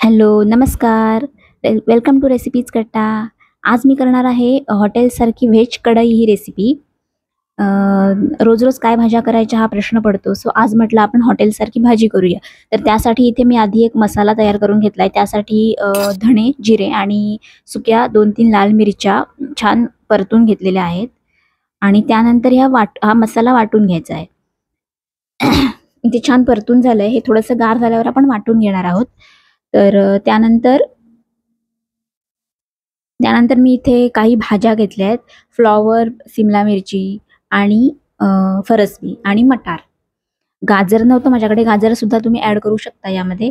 Hello, नमस्कार. Welcome to recipes कट्टा. आज मी करणार आहे हॉटेलसारखी व्हेज कढई ही रेसिपी. रोज-रोज काय भाज्या करायच्या हा प्रश्न पडतो. सो आज म्हटलं आपण हॉटेलसारखी भाजी करूया. तर त्यासाठी इथे मी आधी एक मसाला तयार करून घेतलाय. त्यासाठी धणे, जिरे आणि सुक्या 2-3 लाल मिरच्या छान परतून घेतलेल्या आहेत आणि त्यानंतर हा मसाला वाटून घ्यायचा आहे. इथे छान परतून झालंय. हे थोडंसं गार झाल्यावर आपण वाटून घेणार आहोत. तर त्यानंतर त्यानंतर मी इथे काही भाज्या घेतल्या आहेत. फ्लॉवर, सिमला मिरची आणि फरसबी आणि मटार. गाजर नव्हतं माझ्याकडे, गाजर सुद्धा तुम्ही ॲड करू शकता यामध्ये.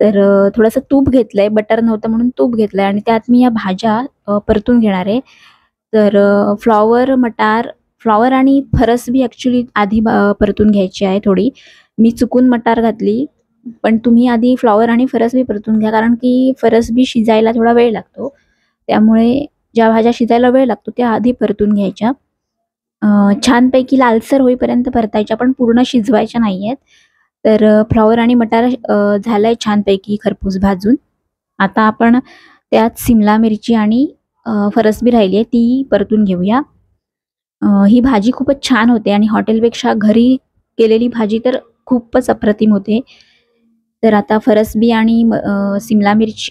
तर थोडंसं तूप घेतलंय, बटर नव्हतं म्हणून तूप घेतलंय आणि त्यात मी या भाज्या परतून घेणार आहे. तर फ्लॉवर आणि फरसबी ॲक्च्युली आधी परतून घ्यायची आहे थोडी. मी चुकून मटार घातली, पण तुम्ही आधी फ्लॉवर आणि फरसबी परतून घ्या, कारण की फरसबी शिजायला थोडा वेळ लागतो. त्यामुळे ज्या भाज्या शिजायला वेळ लागतो त्या आधी परतून घ्यायच्या. छानपैकी लालसर होईपर्यंत परतायच्या, पण पूर्ण शिजवायच्या नाहीयेत. तर फ्लॉवर आणि मटार झालंय छानपैकी खरपूस भाजून. आता आपण त्यात सिमला मिरची आणि फरसबी राहिली आहे ती परतून घेऊया. ही भाजी खूपच छान होते आणि हॉटेलपेक्षा घरी केलेली भाजी तर खूपच अप्रतिम होते. तर आता फरसबी आणि सिमला मिर्च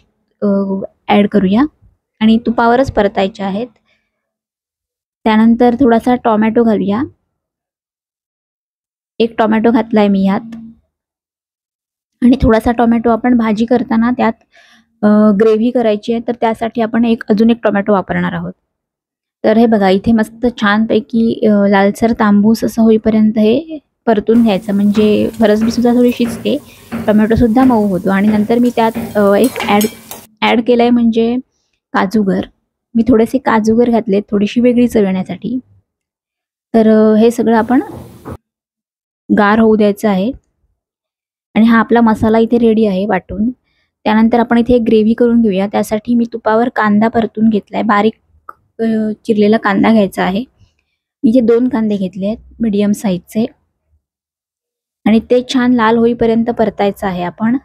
ॲड करूया आणि तुपावरच परतायच्या आहेत. त्यानंतर थोडासा टोमॅटो घालूया. एक टोमॅटो घातलाय मी यात आणि थोडासा टोमॅटो आपण भाजी करताना त्यात ग्रेव्ही करायची आहे, तर त्यासाठी आपण अजून एक टोमॅटो वापरणार आहोत. तर हे बघा इथे मस्त छानपैकी लालसर तांबूस असं होईपर्यंत हे परतून घ्यायचं, म्हणजे फरसबी सुद्धा थोडी शिजते, टोमॅटो सुद्धा मऊ होतो. आणि नंतर मी त्यात एक ॲड केलंय म्हणजे काजूगर. मी थोडेसे काजूगर घातलेत थोडीशी वेगळी चव येण्यासाठी. तर हे सगळं आपण गार होऊ द्यायचं आहे आणि हा आपला मसाला इथे रेडी आहे वाटून. त्यानंतर आपण इथे ग्रेव्ही करून घेऊया. त्यासाठी मी तुपावर कांदा परतून घेतलाय. बारीक चिरलेला कांदा घ्यायचा आहे. इथे 2 कांदे घेतले आहेत मीडियम साईजचे आणि ते छान लाल होईपर्यंत परतायचं आहे आपण.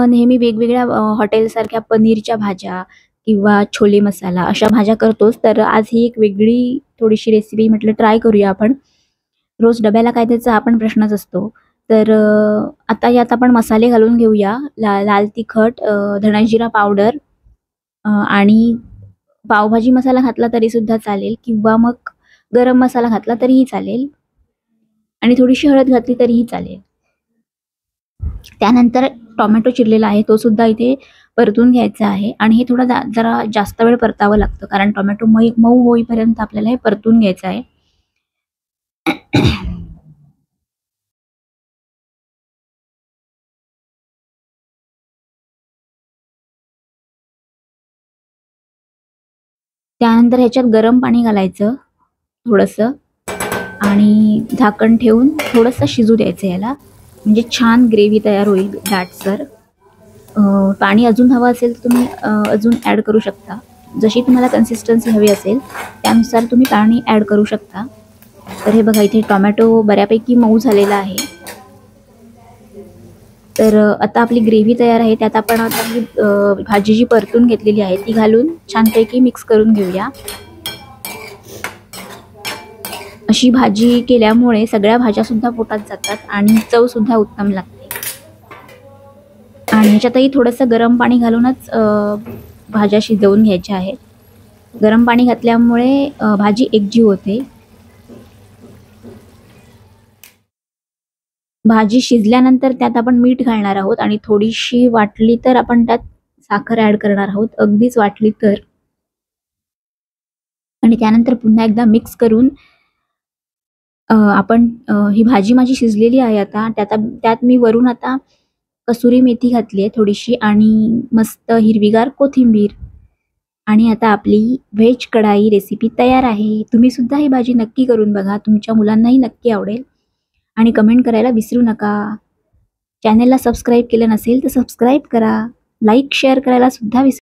नेहमी वेगवेगळ्या हॉटेलसारख्या पनीरच्या भाज्या किंवा छोले मसाला अशा भाज्या करतोच. तर आज ही एक वेगळी थोडीशी रेसिपी म्हटलं ट्राय करूया आपण. रोज डब्याला काय द्यायचा हा पण प्रश्नच असतो. तर आता यात आपण मसाले घालून घेऊया. लाल तिखट, धना-जिरा पावडर आणि पावभाजी मसाला घातला तरी सुद्धा चालेल किंवा मग गरम मसाला घातला तरीही चालेल आणि थोडीशी हळद घातली तरीही चालेल. त्यानंतर टोमॅटो चिरलेला आहे तो सुद्धा इथे परतून घ्यायचा आहे आणि हे थोडं जरा जास्त वेळ परतावं लागतं, कारण टोमॅटो मऊ होईपर्यंत आपल्याला हे परतून घ्यायचं आहे. त्यानंतर ह्याच्यात गरम पाणी घालायचं थोडंसं आणि झाकण ठेवून थोडंसं शिजू द्यायचं याला, म्हणजे छान ग्रेव्ही तयार होईल दाटसर. पाणी अजून हवं असेल तर तुम्ही अजून ॲड करू शकता. जशी तुम्हाला कन्सिस्टन्सी हवी असेल त्यानुसार तुम्ही पाणी ॲड करू शकता. तर हे बघा इथे टोमॅटो बऱ्यापैकी मऊ झालेला आहे. तर आता आपली ग्रेव्ही तयार आहे. त्यात आपण आता आपली भाजी जी परतून घेतलेली आहे ती घालून छानपैकी मिक्स करून घेऊया. अशी भाजी केल्यामुळे सगळ्या भाज्या सुद्धा पोटात जातात आणि चव सुद्धा उत्तम लागते. आणि ह्याच्यातही थोडंसं गरम पाणी घालूनच भाज्या शिजवून घ्यायच्या आहेत. गरम पाणी घातल्यामुळे भाजी एकजीव होते. भाजी शिजल्यानंतर त्यात आपण मीठ घालणार आहोत आणि थोडीशी वाटली तर आपण त्यात साखर ॲड करणार आहोत, अगदीच वाटली तर. आणि त्यानंतर पुन्हा एकदा मिक्स करून आपण ही भाजी माझी शिजलेली आहे आता. त्यात मी वरून आता कसुरी मेथी घातली आहे थोडीशी आणि मस्त हिरवीगार कोथिंबीर. आणि आता आपली व्हेज कढाई रेसिपी तयार आहे. तुम्ही सुद्धा ही भाजी नक्की करून बघा. तुमच्या मुलांनाही नक्की आवडेल आणि कमेंट करायला विसरू नका. चॅनेलला सबस्क्राईब केलं नसेल तर सबस्क्राईब करा. लाईक शेअर करायला सुद्धा विसरू